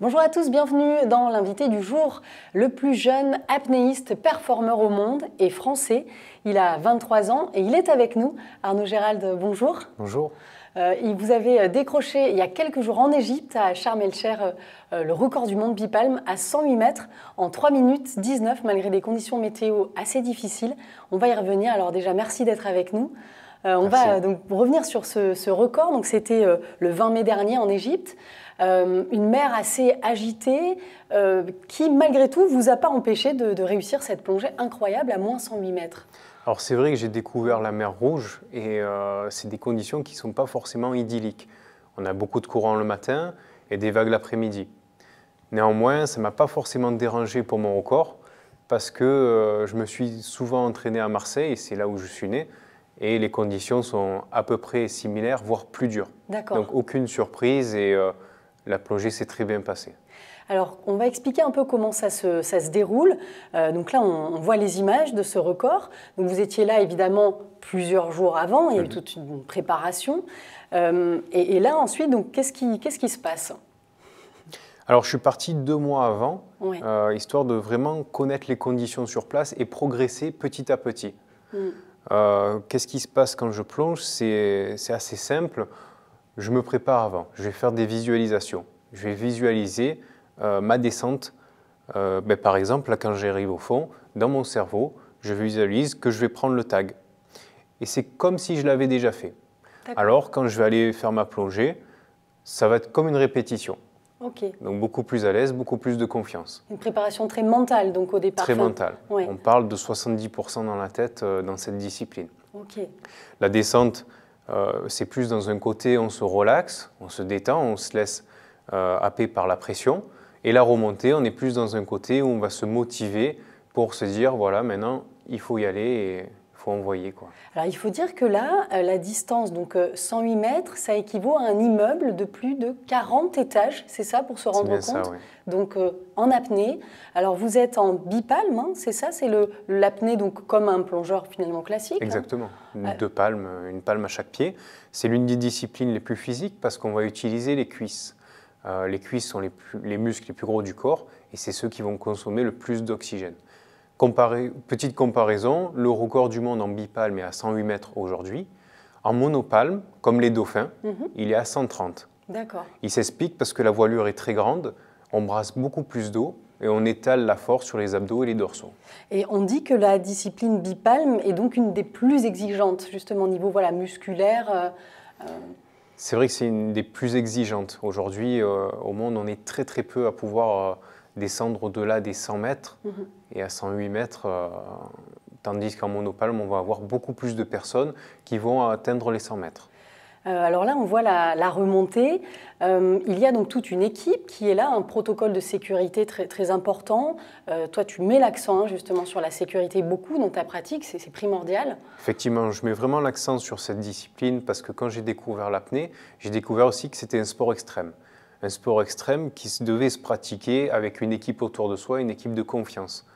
Bonjour à tous, bienvenue dans l'invité du jour, le plus jeune apnéiste performeur au monde et français. Il a 23 ans et il est avec nous. Arnaud Gérald, bonjour. Bonjour. Vous avez décroché il y a quelques jours en Égypte, à Sharm el-Sheikh, le record du monde bipalme à 108 mètres en 3 minutes 19, malgré des conditions météo assez difficiles. On va y revenir, alors déjà merci d'être avec nous. On va donc revenir sur ce record. Donc c'était le 20 mai dernier en Égypte. Une mer assez agitée qui, malgré tout, ne vous a pas empêché de réussir cette plongée incroyable à moins 108 mètres. Alors c'est vrai que j'ai découvert la mer Rouge et c'est des conditions qui ne sont pas forcément idylliques. On a beaucoup de courants le matin et des vagues l'après-midi. Néanmoins, ça ne m'a pas forcément dérangé pour mon record parce que je me suis souvent entraîné à Marseille, et c'est là où je suis né, et les conditions sont à peu près similaires, voire plus dures. Donc aucune surprise et la plongée s'est très bien passée. Alors, on va expliquer un peu comment ça se déroule. Donc là, on voit les images de ce record. Donc vous étiez là, évidemment, plusieurs jours avant. Il y a eu toute une préparation. Et là, ensuite, donc, qu'est-ce qui se passe? Alors, je suis parti 2 mois avant, histoire de vraiment connaître les conditions sur place et progresser petit à petit. Qu'est-ce qui se passe quand je plonge? C'est assez simple. Je me prépare avant. Je vais faire des visualisations. Je vais visualiser ma descente. Par exemple, là, quand j'arrive au fond, dans mon cerveau, je visualise que je vais prendre le tag. Et c'est comme si je l'avais déjà fait. Alors, quand je vais aller faire ma plongée, ça va être comme une répétition. Donc beaucoup plus à l'aise, beaucoup plus de confiance. Une préparation très mentale, donc au départ. Très mentale. On parle de 70% dans la tête dans cette discipline. La descente, c'est plus dans un côté, on se relaxe, on se détend, on se laisse happer par la pression. Et la remontée, on est plus dans un côté où on va se motiver pour se dire, voilà, maintenant, il faut y aller et il faut envoyer, quoi. Alors, il faut dire que là, la distance, donc 108 mètres, ça équivaut à un immeuble de plus de 40 étages, c'est ça, pour se rendre compte? Ça, oui. Donc, en apnée. Alors, vous êtes en bipalme, hein, c'est ça? C'est l'apnée, donc, comme un plongeur finalement classique? Exactement. Deux palmes, une palme à chaque pied. C'est l'une des disciplines les plus physiques parce qu'on va utiliser les cuisses. Les cuisses sont les muscles les plus gros du corps et c'est ceux qui vont consommer le plus d'oxygène. Petite comparaison, le record du monde en bipalme est à 108 mètres aujourd'hui. En monopalme, comme les dauphins, il est à 130. D'accord. Il s'explique parce que la voilure est très grande, on brasse beaucoup plus d'eau et on étale la force sur les abdos et les dorsaux. Et on dit que la discipline bipalme est donc une des plus exigeantes, justement au niveau musculaire. C'est vrai que c'est une des plus exigeantes. Aujourd'hui, au monde, on est très très peu à pouvoir descendre au-delà des 100 mètres et à 108 mètres, tandis qu'en monopalme, on va avoir beaucoup plus de personnes qui vont atteindre les 100 mètres. Alors là, on voit la remontée. Il y a donc toute une équipe qui est là, un protocole de sécurité très, très important. Toi, tu mets l'accent justement sur la sécurité beaucoup dans ta pratique, c'est primordial. Effectivement, je mets vraiment l'accent sur cette discipline parce que quand j'ai découvert l'apnée, j'ai découvert aussi que c'était un sport extrême. Un sport extrême qui devait se pratiquer avec une équipe autour de soi, une équipe de confiance.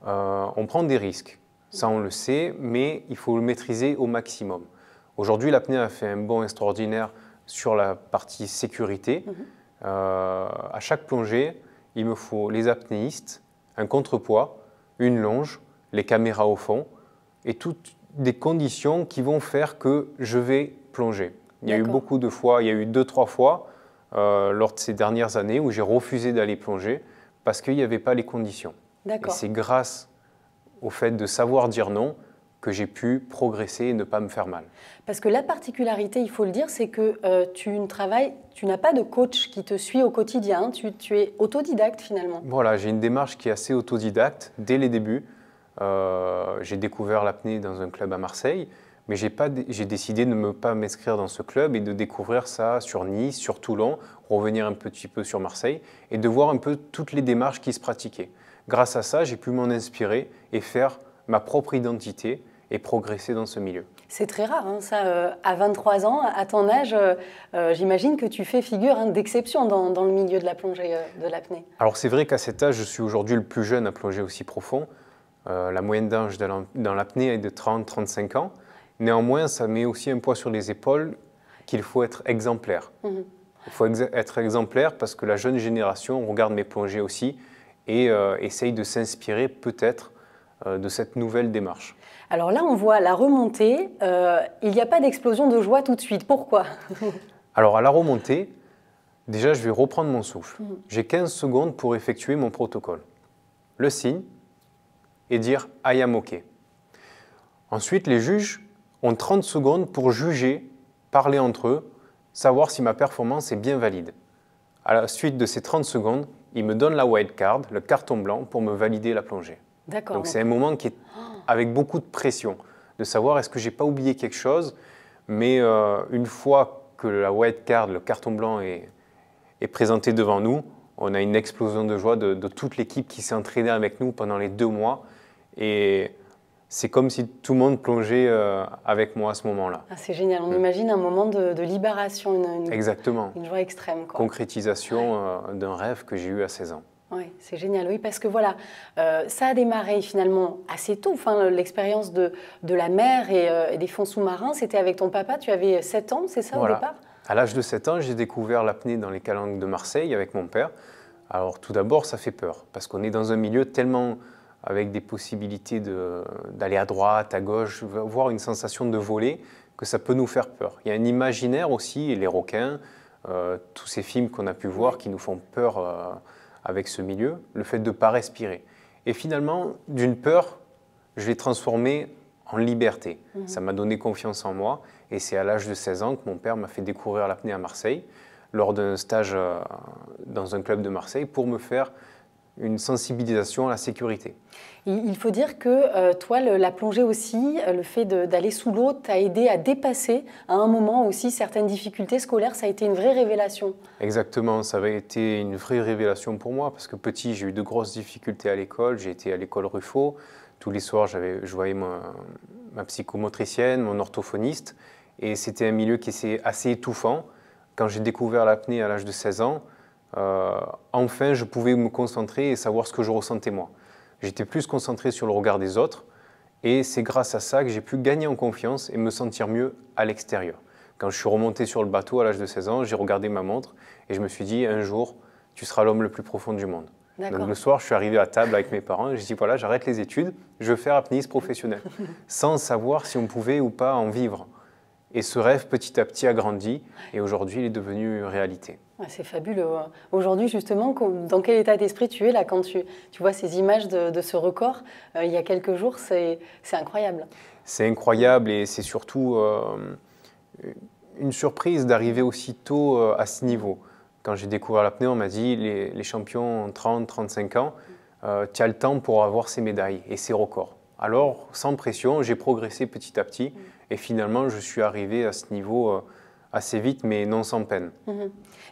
On prend des risques, ça on le sait, mais il faut le maîtriser au maximum. Aujourd'hui, l'apnée a fait un bond extraordinaire sur la partie sécurité. À chaque plongée, il me faut les apnéistes, un contrepoids, une longe, les caméras au fond et toutes des conditions qui vont faire que je vais plonger. Il y a eu beaucoup de fois, il y a eu 2-3 fois lors de ces dernières années où j'ai refusé d'aller plonger parce qu'il n'y avait pas les conditions. Et c'est grâce au fait de savoir dire non que j'ai pu progresser et ne pas me faire mal. Parce que la particularité, il faut le dire, c'est que tu n'as pas de coach qui te suit au quotidien, tu es autodidacte finalement. Voilà, j'ai une démarche qui est assez autodidacte dès les débuts. J'ai découvert l'apnée dans un club à Marseille, mais j'ai décidé de ne pas m'inscrire dans ce club et de découvrir ça sur Nice, sur Toulon, revenir un petit peu sur Marseille et de voir un peu toutes les démarches qui se pratiquaient. Grâce à ça, j'ai pu m'en inspirer et faire ma propre identité et progresser dans ce milieu. C'est très rare, hein, ça. À 23 ans, à ton âge, j'imagine que tu fais figure d'exception dans le milieu de la plongée de l'apnée. Alors c'est vrai qu'à cet âge, je suis aujourd'hui le plus jeune à plonger aussi profond. La moyenne d'âge dans l'apnée est de 30-35 ans. Néanmoins, ça met aussi un poids sur les épaules qu'il faut être exemplaire. Il faut être exemplaire parce que la jeune génération regarde mes plongées aussi et essaye de s'inspirer peut-être de cette nouvelle démarche. Alors là, on voit la remontée. Il n'y a pas d'explosion de joie tout de suite. Pourquoi? Alors à la remontée, déjà je vais reprendre mon souffle. J'ai 15 secondes pour effectuer mon protocole. Le signe et dire « I am OK ». Ensuite, les juges ont 30 secondes pour juger, parler entre eux, savoir si ma performance est bien valide. À la suite de ces 30 secondes, ils me donnent la wild card, le carton blanc, pour me valider la plongée. D'accord. Donc c'est un moment qui est avec beaucoup de pression, de savoir est-ce que j'ai pas oublié quelque chose, mais une fois que la wild card, le carton blanc est présenté devant nous, on a une explosion de joie de toute l'équipe qui s'est entraînée avec nous pendant les 2 mois. Et c'est comme si tout le monde plongeait avec moi à ce moment-là. Ah, c'est génial, on imagine un moment de libération, Exactement. Une joie extrême, quoi. Concrétisation d'un rêve que j'ai eu à 16 ans. Oui, c'est génial, oui, parce que voilà, ça a démarré finalement assez tôt. Enfin, l'expérience de la mer et des fonds sous-marins, c'était avec ton papa, tu avais 7 ans, c'est ça, Voilà. au départ? À l'âge de 7 ans, j'ai découvert l'apnée dans les calanques de Marseille avec mon père. Alors tout d'abord, ça fait peur, parce qu'on est dans un milieu tellement avec des possibilités d'aller à droite, à gauche, voire une sensation de voler, que ça peut nous faire peur. Il y a un imaginaire aussi, les requins, tous ces films qu'on a pu voir qui nous font peur avec ce milieu, le fait de ne pas respirer. Et finalement, d'une peur, je l'ai transformée en liberté. Ça m'a donné confiance en moi, et c'est à l'âge de 16 ans que mon père m'a fait découvrir l'apnée à Marseille, lors d'un stage dans un club de Marseille, pour me faire une sensibilisation à la sécurité. Il faut dire que toi, la plongée aussi, le fait d'aller sous l'eau t'a aidé à dépasser à un moment aussi certaines difficultés scolaires. Ça a été une vraie révélation. Exactement, ça avait été une vraie révélation pour moi parce que petit, j'ai eu de grosses difficultés à l'école. J'ai été à l'école Ruffo. Tous les soirs, je voyais ma psychomotricienne, mon orthophoniste. Et c'était un milieu qui était assez étouffant. Quand j'ai découvert l'apnée à l'âge de 16 ans, enfin, je pouvais me concentrer et savoir ce que je ressentais moi. J'étais plus concentré sur le regard des autres et c'est grâce à ça que j'ai pu gagner en confiance et me sentir mieux à l'extérieur. Quand je suis remonté sur le bateau à l'âge de 16 ans, j'ai regardé ma montre et je me suis dit, un jour, tu seras l'homme le plus profond du monde. Donc le soir, je suis arrivé à table avec mes parents et j'ai dit, voilà, j'arrête les études, je veux faire apnéiste professionnel, sans savoir si on pouvait ou pas en vivre. Et ce rêve, petit à petit, a grandi et aujourd'hui, il est devenu réalité. C'est fabuleux. Aujourd'hui, justement, dans quel état d'esprit tu es là quand tu vois ces images de ce record il y a quelques jours? C'est incroyable. C'est incroyable et c'est surtout une surprise d'arriver aussi tôt à ce niveau. Quand j'ai découvert l'apnée, on m'a dit les champions ont 30, 35 ans, tu as le temps pour avoir ces médailles et ces records. Alors, sans pression, j'ai progressé petit à petit et finalement, je suis arrivé à ce niveau assez vite, mais non sans peine.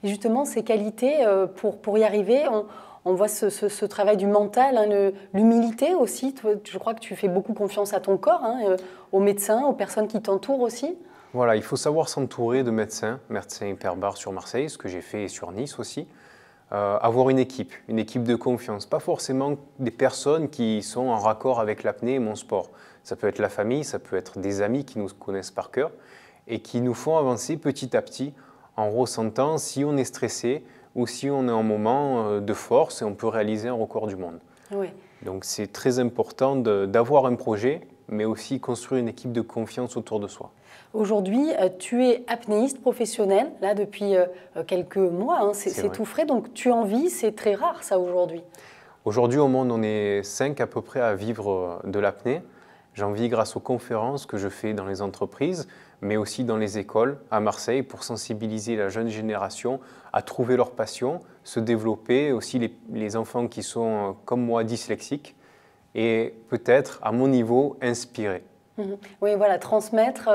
Et justement, ces qualités, pour y arriver, on voit ce travail du mental, hein, l'humilité aussi. Toi, je crois que tu fais beaucoup confiance à ton corps, hein, aux médecins, aux personnes qui t'entourent aussi. Voilà, il faut savoir s'entourer de médecins hyperbares sur Marseille, ce que j'ai fait sur Nice aussi. Avoir une équipe de confiance, pas forcément des personnes qui sont en raccord avec l'apnée et mon sport. Ça peut être la famille, ça peut être des amis qui nous connaissent par cœur et qui nous font avancer petit à petit en ressentant si on est stressé ou si on est en moment de force et on peut réaliser un record du monde. Oui. Donc c'est très important d'avoir un projet, mais aussi construire une équipe de confiance autour de soi. Aujourd'hui, tu es apnéiste professionnel, là, depuis quelques mois, hein, c'est tout frais, donc tu en vis, c'est très rare ça aujourd'hui. Aujourd'hui au monde, on est 5 à peu près à vivre de l'apnée. J'en vis grâce aux conférences que je fais dans les entreprises, mais aussi dans les écoles à Marseille pour sensibiliser la jeune génération à trouver leur passion, se développer, aussi les enfants qui sont comme moi dyslexiques et peut-être à mon niveau inspirer. Oui, voilà, transmettre,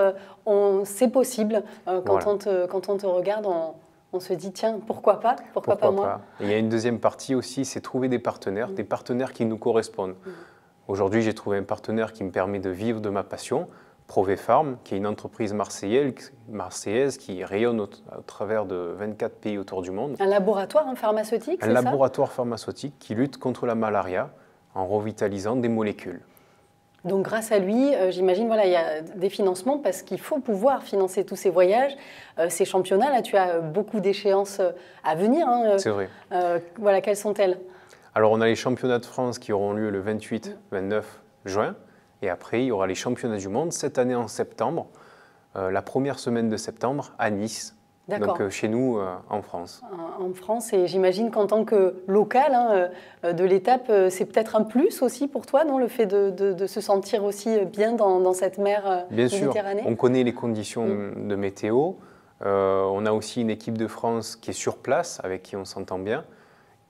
c'est possible. Quand on te regarde, on se dit, tiens, pourquoi pas moi. Et il y a une deuxième partie aussi, c'est trouver des partenaires qui nous correspondent. Aujourd'hui, j'ai trouvé un partenaire qui me permet de vivre de ma passion, Provepharm, qui est une entreprise marseillaise qui rayonne au travers de 24 pays autour du monde. Un laboratoire pharmaceutique, c'est ça? Un laboratoire pharmaceutique qui lutte contre la malaria en revitalisant des molécules. Donc grâce à lui, j'imagine, voilà, il y a des financements parce qu'il faut pouvoir financer tous ces voyages, ces championnats. Là, tu as beaucoup d'échéances à venir. Hein, C'est vrai. Voilà, quelles sont-elles? Alors, on a les championnats de France qui auront lieu le 28-29 juin. Et après, il y aura les championnats du monde cette année en septembre, la première semaine de septembre à Nice. Donc chez nous, en France. En France, et j'imagine qu'en tant que local de l'étape, c'est peut-être un plus aussi pour toi, non, le fait de se sentir aussi bien dans cette mer Méditerranée? Bien sûr, on connaît les conditions de météo. On a aussi une équipe de France qui est sur place, avec qui on s'entend bien.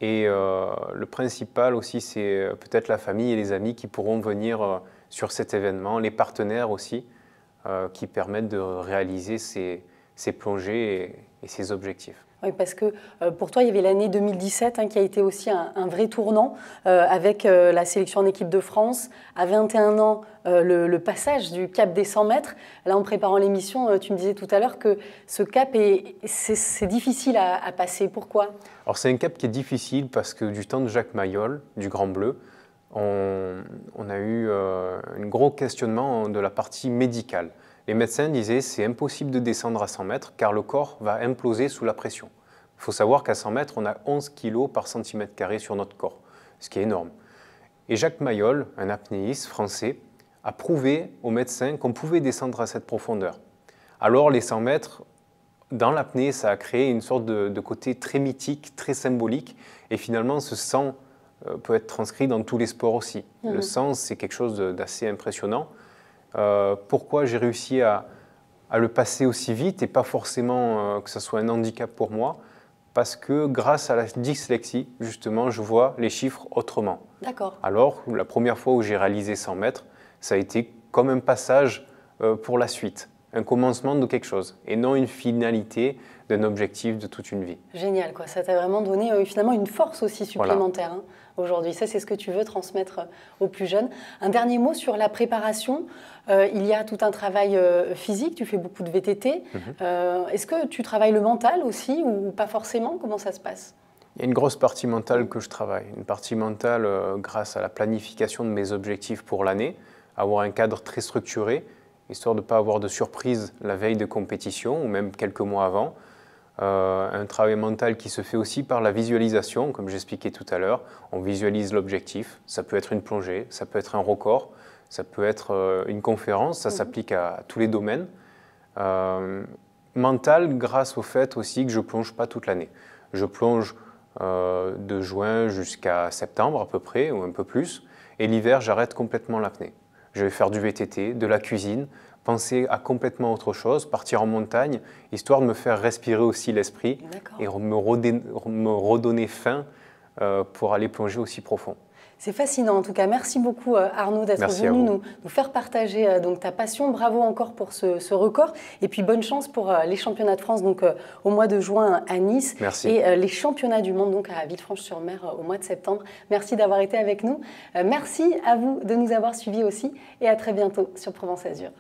Et le principal aussi, c'est peut-être la famille et les amis qui pourront venir sur cet événement, les partenaires aussi, qui permettent de réaliser ces plongées et ces objectifs. Oui, parce que pour toi, il y avait l'année 2017 qui a été aussi un vrai tournant avec la sélection en équipe de France. À 21 ans, le passage du cap des 100 mètres. Là, en préparant l'émission, tu me disais tout à l'heure que ce cap, c'est difficile à passer. Pourquoi? Alors, c'est un cap qui est difficile parce que du temps de Jacques Mayol, du Grand Bleu, on a eu un gros questionnement de la partie médicale. Les médecins disaient c'est impossible de descendre à 100 mètres car le corps va imploser sous la pression. Il faut savoir qu'à 100 mètres, on a 11 kg par centimètre carré sur notre corps, ce qui est énorme. Et Jacques Mayol, un apnéiste français, a prouvé aux médecins qu'on pouvait descendre à cette profondeur. Alors les 100 mètres, dans l'apnée, ça a créé une sorte de côté très mythique, très symbolique. Et finalement, ce 100 peut être transcrit dans tous les sports aussi. Le 100, c'est quelque chose d'assez impressionnant. Pourquoi j'ai réussi à le passer aussi vite et pas forcément que ce soit un handicap pour moi, parce que grâce à la dyslexie, justement, je vois les chiffres autrement. D'accord. Alors, la première fois où j'ai réalisé 100 mètres, ça a été comme un passage pour la suite, un commencement de quelque chose, et non une finalité d'un objectif de toute une vie. Génial, quoi. Ça t'a vraiment donné finalement une force aussi supplémentaire aujourd'hui. Ça, c'est ce que tu veux transmettre aux plus jeunes. Un dernier mot sur la préparation. Il y a tout un travail physique, tu fais beaucoup de VTT. Est-ce que tu travailles le mental aussi ou pas forcément? Comment ça se passe? Il y a une grosse partie mentale que je travaille. Une partie mentale grâce à la planification de mes objectifs pour l'année, avoir un cadre très structuré, histoire de ne pas avoir de surprise la veille de compétition ou même quelques mois avant. Un travail mental qui se fait aussi par la visualisation, comme j'expliquais tout à l'heure. On visualise l'objectif, ça peut être une plongée, ça peut être un record, ça peut être une conférence, ça s'applique à tous les domaines. Mental grâce au fait aussi que je ne plonge pas toute l'année. Je plonge de juin jusqu'à septembre à peu près, ou un peu plus, et l'hiver j'arrête complètement l'apnée. Je vais faire du VTT, de la cuisine, penser à complètement autre chose, partir en montagne, histoire de me faire respirer aussi l'esprit et me redonner faim pour aller plonger aussi profond. C'est fascinant en tout cas. Merci beaucoup Arnaud d'être venu nous faire partager donc, ta passion. Bravo encore pour ce record. Et puis bonne chance pour les championnats de France donc, au mois de juin à Nice. Merci. Et les championnats du monde donc, à Villefranche-sur-Mer au mois de septembre. Merci d'avoir été avec nous. Merci à vous de nous avoir suivis aussi et à très bientôt sur Provence Azur.